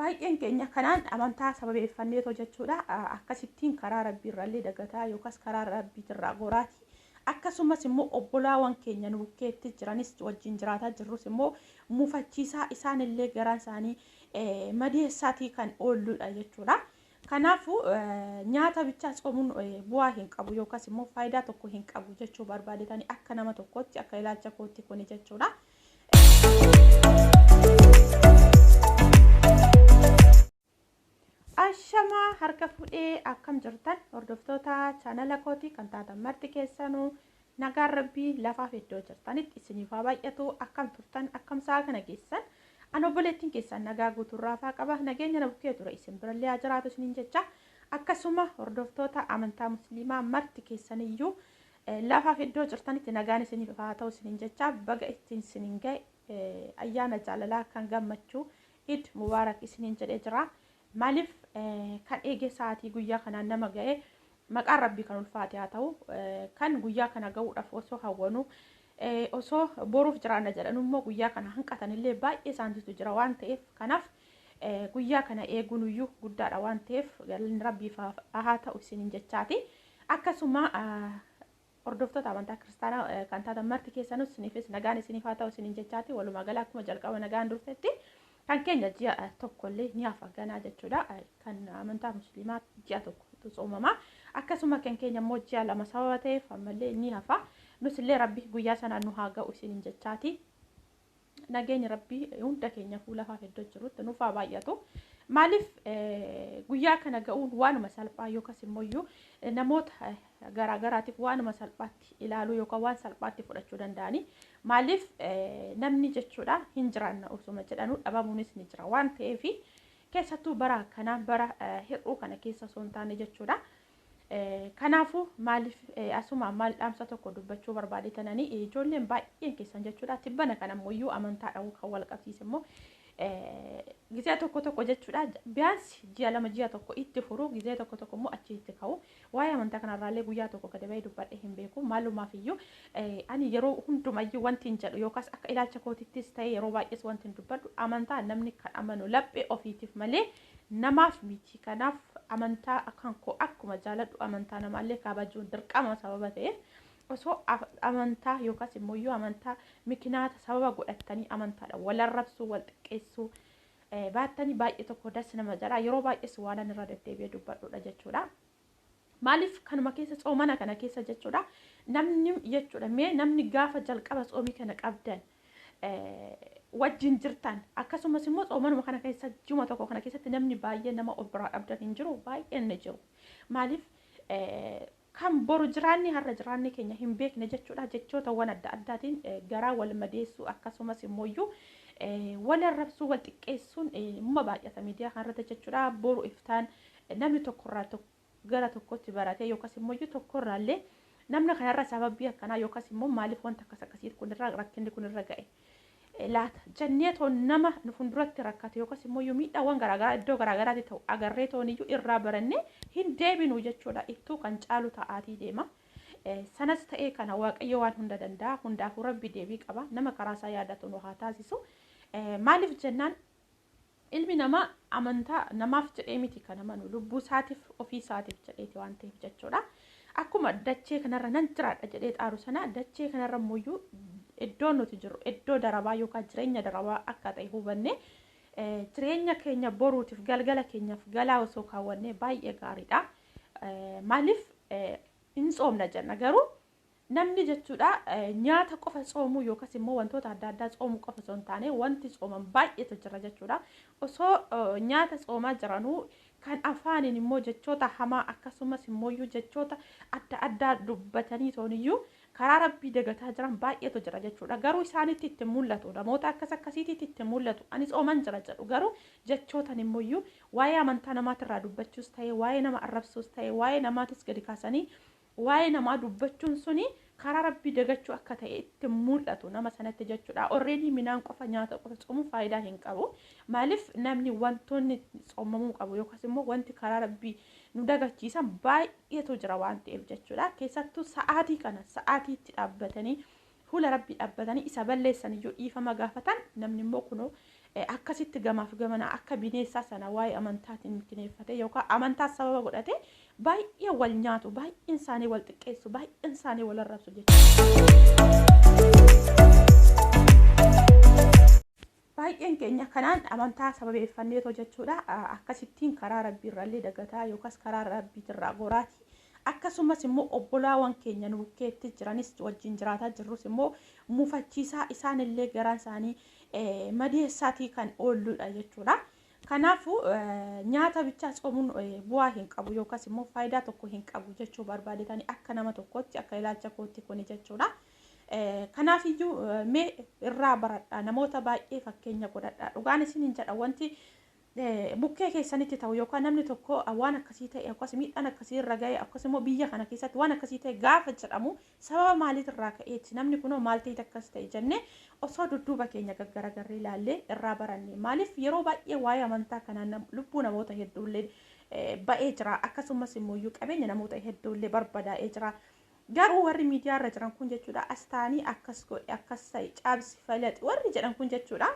baay'een keenya kanaan amantaa sababeeffannee jechuudha akkasittiin karaa rabbii irraallee dagataa yookaas karaa rabbii irraa goraati akkasumas immoo obbolaawwan keenya nu bukkeetti jiranis wajjin jiraataa jirrus immoo mufachiisaa isaanillee garaan isaanii madeessaatii kan oolluudha jechuudha. Kanaafu nyaata bichaa soomuun bu'aa hin qabu yookaas immoo faayidaa tokko hin qabu jechuu barbaadetanii akka nama tokkotti akka ilaalcha kootti kuni jechuudha. Ashama harka fuudhee akkam jirtan hordoftoota chaanala kootii kan taatan marti keessanuu nagaan rabbii lafaaf iddoo jirtanitti isiniif haa baay'atu akkam turtan akkam sa'a kana geessan an obboleettiin keessan nagaa guuturraa faa qaba nageenya na bukkee ture isin birallee haa jiraatu isiniin jecha akkasuma hordoftoota amantaa musliimaa marti keessaniyyuu lafaaf iddoo jirtanitti nagaan isiniif haa ta'u isiniin jecha baga ittiin isiniin ga'e ayyaana jaalalaa kan gammachuu id mubaarak isiniin jedhee jira. Maaliif kan eege sa'aatii guyyaa kanaan nama ga'e maqaan rabbii kan ulfaate haa ta'u kan guyyaa kana ga'uudhaaf osoo hawwanu osoo boruuf jiraanna jedhan immoo guyyaa kana hanqatanillee baay'ee isaaniitu jira waan ta'eef kanaaf guyyaa kana eeguunuyyuu guddaadha waan ta'eef galanni rabbiif haa ta'u isiniin jechaati. Akkasuma hordoftoota amantaa kiristaanaa kan taatan marti keessanus isiniifis nagaan isiniif haa ta'u isiniin jechaati. Walumaa gala akkuma jalqaba nagaan durtetti kan keenya ji'a tokkollee ni hafa ganaa jechuudha. Kan amantaa musliimaa ji'a tokkotu soomama akkasuma kan keenya immoo ji'a lama sababa ta'eef ammallee ni hafa. Nusillee rabbi guyyaa sanaan nu haa ga'u isiniin jechaati. Nageenya rabbii hunda keenya fuula lafaa iddoo jirutti nuuf haa baay'atu. Maaliif guyyaa kana ga'uun waanuma salphaa yookaas immoo namoota garaagaraatiif waanuma salphaatti ilaaluu yookaan waan salphaatti fudhachuu danda'ani. Maaliif namni jechuudha hin jiraanna osuma jedhanuu dhabamuunis ni jira waan ta'eef keessattuu bara kanaan bara hir'uu kana keessa osoo hin taane jechuudha. Kanaafu maaliif asuma maal dhaamsa tokko dubbachuu barbaadetananii ijoolleen baay'een keessan jechuudha tibbana kana ammoo amantaadhaan kan wal qabsiise immoo gizee tokko jechuudha biyaansi ji'a lama ji'a tokko itti furu gizee tokko immoo achi itti ka'u waa'ee amantaa kanarraallee guyyaa tokko gadi ba'ee dubbadhe hin beeku maalumaaf iyyuu ani yeroo hundumayyuu wanti hin jedhu yookaas akka ilaalcha kootittis ta'e yeroo baay'ees wanti hin dubbadhu amantaa namni kan amanu laphee ofiitiif malee namaaf miti. Kanaaf amantaa akkan koo akkuma jaaladhu amantaa namaallee kabajuun dirqama sababa ta'eef osoo amantaa yookaas immoo amantaa mikinaata sababa godhattanii amantaadhaan wal arrabsuu wal xiqqeessuu baattanii baay'ee tokko das nama jala yeroo baay'ees waan irra deddeebi'ee dubbadhuudha jechuudha. Maaliif kanuma keessa soomana kana keessa jechuudha namni jechuudha mee namni gaafa jalqaba soomii kana qabdan wajjin jirtan akkasumas immoo soomanuma kana keessa juma tokko kana keessatti namni baay'ee nama ol biraa dhabdan hin jiru baay'een ni jiru. Maaliif kan boru jiraanni har'a jiraanni keenya hin beekne jechuudha jechoota waan adda addaatiin garaa wal madeessuu akkasumas immoo wal arrabsuu wal xiqqeessuun immoo baay'ata miidiyaa kanarratti jechuudha. Boru iftaan namni tokkorraa gara tokkotti baratee yookaas immoo tokkorraallee namni kanarra sababii akkanaa yookaas immoo maaliif wanta akkasiitti kunirraa rakkinni kunirra ga'e laata jenneetoo nama fuulduratti rakkate yookaas immoo miidhaawwan garaagaraa iddoo garaagaraatti ta'u agarree tooniyyuu irraa barannee hin deebinu jechuudha. Ittuu kan caalu ta'aatii deema. Sanas ta'ee kana waaqayyo waan hunda danda'a hundaafuu rabbi deebii qaba nama karaa isaa yaadatu nu haa taasisu. Maaliif jennaan ilmi namaa amantaa namaaf jedhee miti kan amanu lubbuu isaatiif ofii isaatiif jedheeti waan ta'eef jechuudha. Akkuma dachee kanarra nan jiraadha jedhee xaaru sana dachee kanarra immoo iddoo nuti jiru iddoo darabaa yookaan jireenya darabaa akka ta'e hubanne jireenya keenya boruutiif galgala keenyaaf galaa osoo kaawwanne baay'ee gaariidha. Maaliif hin soomna jenna garuu namni jechuudha nyaata qofa soomuu yookaas immoo wantoota adda addaa soomuu qofa osoo hin taane wanti sooman baay'eetu jira jechuudha. Osoo nyaata soomaa jiranuu kan afaaniin immoo jechoota hamaa akkasumas immoo jechoota adda addaa dubbatanii tooniyyuu karaa rabbii dagataa jiran baay'eetu jira jechuudha. Garuu isaanitti itti mul'atu namoota akkasiitti itti mul'atu ani sooman jira jedhu garuu jechootan immoo waa'ee amantaa namaatirraa dubbachuus ta'e waa'ee nama arrabsuus ta'e waa'ee namaatis gadi kaasanii waa'ee namaa dubbachuun suni karaa rabbii dagachuu akka ta'e itti mul'atu nama sanatti jechuudha. Already midhaan qofa nyaata qofa soomuu faayidaa hin qabu. Maaliif namni wantoonni soomamuu qabu yookaas immoo wanti karaa rabbii nu dagachiisan baay'eetu jira waan ta'eef jechuudha. Keessattuu sa'aatii kana sa'aatiitti dhaabbatanii fuula rabbii dhaabbatanii isa balleessan iyyuu dhiifama gaafatan namni immoo kunoo akkasitti gamaaf gamana akka bineessaa sana waa'ee amantaatiin mirkaneeffate yookaan amantaa sababa godhate baay'ee wal nyaatu, baay'een isaanii wal xiqqeessu, baay'een isaanii wal arrabsu jechuudha. Baay'een keenya kanaan amantaa sababeeffanneetoo jechuudha. Akkasittiin karaa rabbiirraallee dagataa yookaas karaa rabbiitirraa goraati. Akkasumas immoo obbolaawwan keenya nu bukkeetti jiranis wajjin jiraataa jirrus immoo mufachiisaa isaanillee garaan isaanii madeessaatii kan oolluudha jechuudha. Kanaafuu nyaata bichaa soomuun bu'aa hin qabu yookaas immoo faayidaa tokko hin qabu jechuu barbaadetanii akka nama tokkotti akka ilaalcha kootti kuni jechuudha. Kanaafiyyuu mee irraa baradhaa namoota baay'ee fakkeenya godhadhaa. Dhugaan isiniin jedha wanti bukkee keessanitti ta'u yookaan namni tokko waan akkasii ta'e akkasumas miidhaan akkasii irra ga'e akkasumas biyya kana keessatti waan akkasii ta'e gaafa jedhamu sababa maaliitirraa ka'eetti namni kunoo maal ta'e akkas ta'e jennee osoo dudduuba keenya gaggaragarree ilaallee irraa baranne. Maaliif yeroo baay'ee waa'ee amantaa kanaan lubbuu namoota hedduullee ba'ee jira akkasumas immoo qabeenya namoota hedduullee barbadaa'ee jira. Garuu warri miidiyaa irra jiran kun jechuudha astaanii akkas godhe akkas ta'e caabsi falaxi warri jedhan kun jechuudha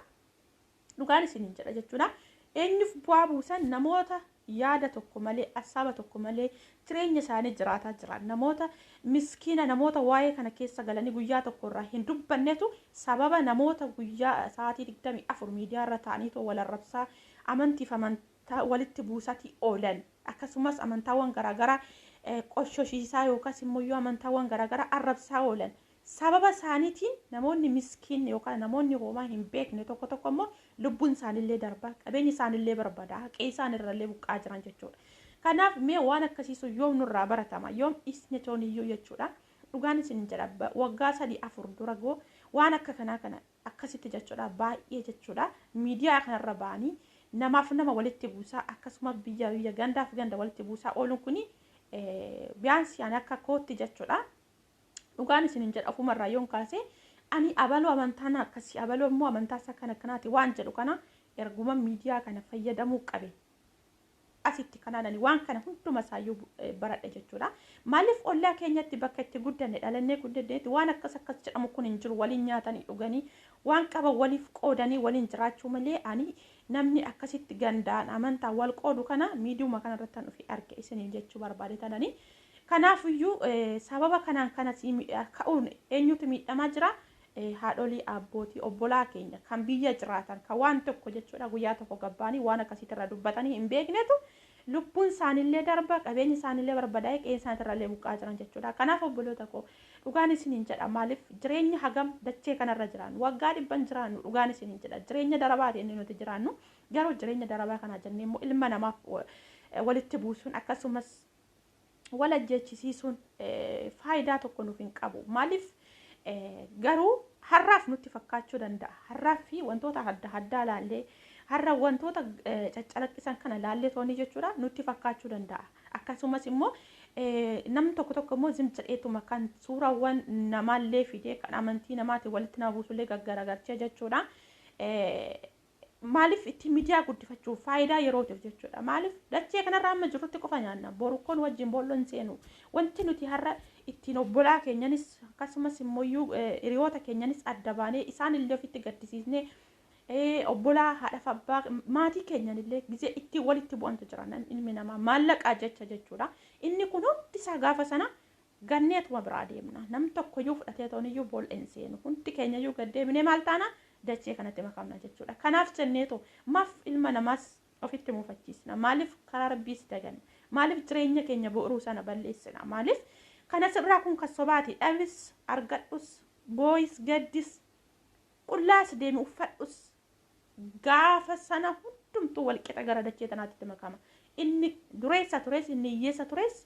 dhugaan isiniin jedha jechuudha. Eenyuuf bu'aa buusan namoota yaada tokko malee asaaba tokko malee jireenya isaanii jiraataa jiran namoota miskiina namoota waa'ee kana keessa galanii guyyaa tokko irraa hin dubbannetu sababa namoota guyyaa sa'aatii 24 miidiyaa irra ta'aniitu wal arrabsaa amantiif amantaa walitti buusatii oolan akkasumas amantaawwan garaagaraa qoshoshiisaa yookaas immoo amantaawwan garaagaraa arrabsaa oolan sababa isaaniitiin namoonni miskiin yookaan namoonni hoomaa hin beekne tokko tokko immoo lubbuun isaanillee darbaa qabeenyi isaanillee barbaada haqee isaanirrallee buqqaa jiran jechuudha. Kanaaf mee waan akkasiisu yoom nurraa baratama yoom isni tooniyyuu jechuudha. Dhugaan isin jedha waggaa 3-4 dura goo waan akka kanaa kana akkasitti jechuudha baay'ee jechuudha miidiyaa kanarra ba'anii namaaf nama walitti buusaa akkasumas biyya gandaaf ganda walitti buusaa ooluun kuni biyaansi ani akka kootti jechuudha. Dhugaan isin jedha ofumarraa yoon kaase ani abaloo amantaan akkasii abaloo immoo amantaa isa kana kanaati waan jedhu kana erguma miidiyaa kana fayyadamuu qabe. Asitti kanaan waan kana hunduma isaayyuu baradhe jechuudha. Maaliif ollaa keenyatti bakka itti guddanne dhalannee guddanneetti waan akkas jedhamu kun hin jiru waliin nyaatanii dhuganii waan qaban waliif qoodanii waliin jiraachuu malee ani namni akkasitti gandaan amantaa wal qoodu kana miidiyuma kanarratti kan dhufi arge isiniin jechuu barbaadetananii. Kanaafiyyuu sababa kanaan kanas ka'uun eenyutu miidhamaa jira haadholii abbootii obbolaa keenya kan biyya jiraatan kan waan tokko jechuudha guyyaa tokko gabbaanii waan akkasiitirra dubbatanii hin beeknetu lubbuun isaanillee darba qabeenyi isaanillee barbadaa'ee qe'ee isaaniirrallee buqqaa jiran jechuudha. Kanaaf obboloota koo dhugaan isiniin jedha maaliif jireenya hagam dachee kanarra jiraannu waggaa 100 jiraannu dhugaan isiniin jedha jireenya darabaati inni nuti jiraannu garuu jireenya darabaa kana jennee immoo ilma namaaf walitti buusuun akkasumas wala jechisiisuun faayidaa tokko nuuf hin qabu. Maaliif garuu har'aaf nutti fakkaachuu danda'a. Har'aaf fi wantoota adda laallee har'a wantoota caccalaqqisan kana laallee tooni jechuudha nutti fakkaachuu danda'a. Akkasumas immoo namni tokko immoo jedheetuma kan suuraawwan namaallee fidee kan amantii namaatiin walitti nama buusullee gaggaragalchee jechuudha. Maaliif itti miidiyaa guddifachuuf faayidaa yerootiif jechuudha. Maaliif dachee kanarraa amma jirrutti qofa nyaanna borukkoon wajjin boolloon seenu wanti nuti har'a ittiin obbolaa keenyanis akkasumas immoo hiriyoota keenyanis adda baanee isaanillee ofitti gaddisiisnee obbolaa haadhaaf abbaa maatii keenyanillee gizee itti walitti bu'antu jira ilmi namaa maallaqaa jechuudha. Inni kun hundi isaa gaafa sana ganneetuma biraa deemna nam tokkoyyuu fudhatee tooniyyuu bool'een seenu hundi keenyayyuu gaddeebinee maal taana dachee kanatti makamna jechuudha. Kanaaf jenneetu maaf ilma namaas ofitti muufachiisna maaliif karaa rabbiis daganna maaliif jireenya keenya bu'uruu sana balleessina maaliif kanas irraa kun kasobaati dhabis argadhus booyis gaddis qullaas deemi uffadhus gaafa sana hundumtuu walqixa gara dachee tanaatti makama. Inni dureessa tures inni hiyyeessa tures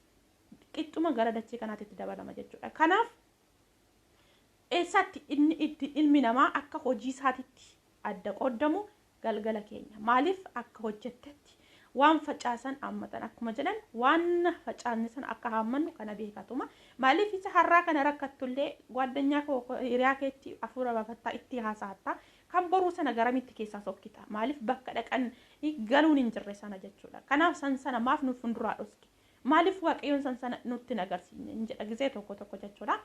qixxuma gara dachee kanaatti dabalama jechuudha. Kanaaf eessatti inni itti ilmi namaa akka hojii isaatitti adda qoodamu galgala keenya maaliif akka hojjettetti waan facaasan hammatan akkuma jedhan waan facaasne san akka hammannu kana beekatuma maaliif isa har'aa kana rakkattullee gwaaddanyaa koo hiriyaa keetti afuura bafattaa itti haasaattaa kan boruu sana garamitti keessaa sokkita maaliif bakka dhaqan galuun hin jirre sana jechuudha. Kanaaf san sana maaf nuuf funduraa dhoski maaliif waaqayyoon san sana nutti nagarsiisne jedha gizee tokko jechuudha.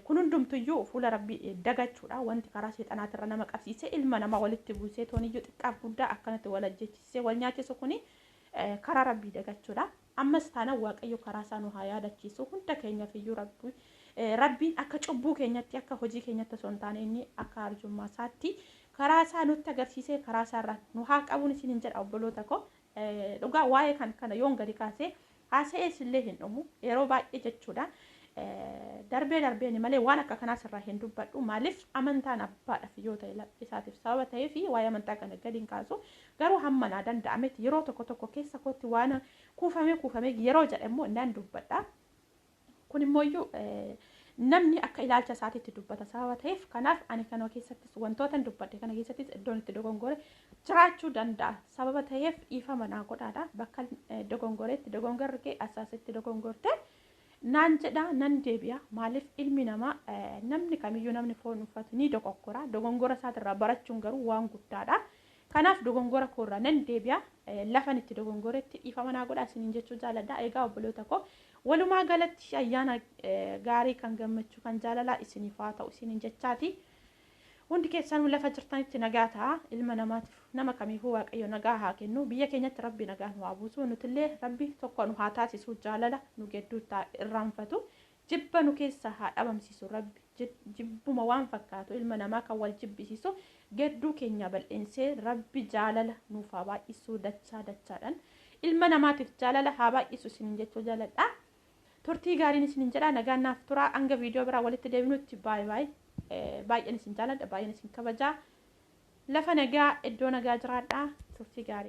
kun hundumtuyyuu fuula rabbii dagachuudha wanti karaa seexanaatirra nama qabsiisee ilma nama walitti buusee tooniyyuu xiqqaaf guddaa akkanatti wal ajjeechisee wal nyaachisu kuni karaa rabbii dagachuudha. Ammas taana waaqayyo karaa isaa nu haa yaadachiisu hunda keenyaaf iyyuu rabbiin akka cubbuu keenyatti akka hojii keenyatti osoo hin taane inni akka arjummaa isaatti karaa isaa nutti agarsiisee karaa isaa irraa nu haa qabuun isin hin jedha obboloota koo. Dhugaa waa'ee kana yoon gadi kaasee haasa'ees illee hin dhumu yeroo baay'ee jechuudha. Darbeen malee waan akka kanaas irraa hin dubbadhu maaliif amantaan abbaadhaaf yoo ta'e laphisaatiif sababa ta'ee fi waa'ee amantaa kana gadi hin kaasu garuu hamma naa danda'ametti yeroo tokko keessa kootti waan kuufamee yeroo jedhamu innaan dubbadha. Kun immoo namni akka ilaalcha isaatiitti dubbata sababa ta'eef kanaaf ani kana keessattis wantoota dubbadhe kana keessattis iddoon itti dogongore jiraachuu danda'a sababa ta'eef dhiifama naa godhaadha bakka dogongoree asaasitti dogongorte naan jedha nan deebi'a maaliif ilmi namaa namni kamiyyuu namni foon uffatu ni dogoggora dogongora isaatirraa barachuun garuu waan guddaadha. Kanaaf dogongora koorraa nan deebi'a lafan itti dogongoretti dhiifama naa godhaa isiniin jechuu jaaladha. Egaa obboloota koo walumaa galatti ayyaana gaarii kan gammachuu kan jaalalaa isiniif haa ta'u isiniin jechaati. Hundi keessanuu lafa jirtanitti nagaa ta'a ilma namaatiif nama kamiifuu waaqayyo nagaa haa kennu biyya keenyatti rabbi nagaa nu haa buusu nutillee rabbi tokko nu haa taasisu jaalala nu gidduu irraanfatu jibba nu keessa haa dhabamsiisu rabbi jibbuma waan fakkaatu ilma namaa kan wal jibbisiisu gidduu keenya bal'eensee rabbi jaalala nuuf haa baay'isu dachaadhaan ilma namaatiif jaalala haa baay'isu isiniin jechuu jaaladha. Turtii gaariin isiniin jedha nagaan naaf tura hanga viidiyoo biraa walitti deebinutti baay'ee baay'een isin jaaladha baay'een isin kabajaa lafa nagaa iddoo nagaa jiraadha turtii gaarii.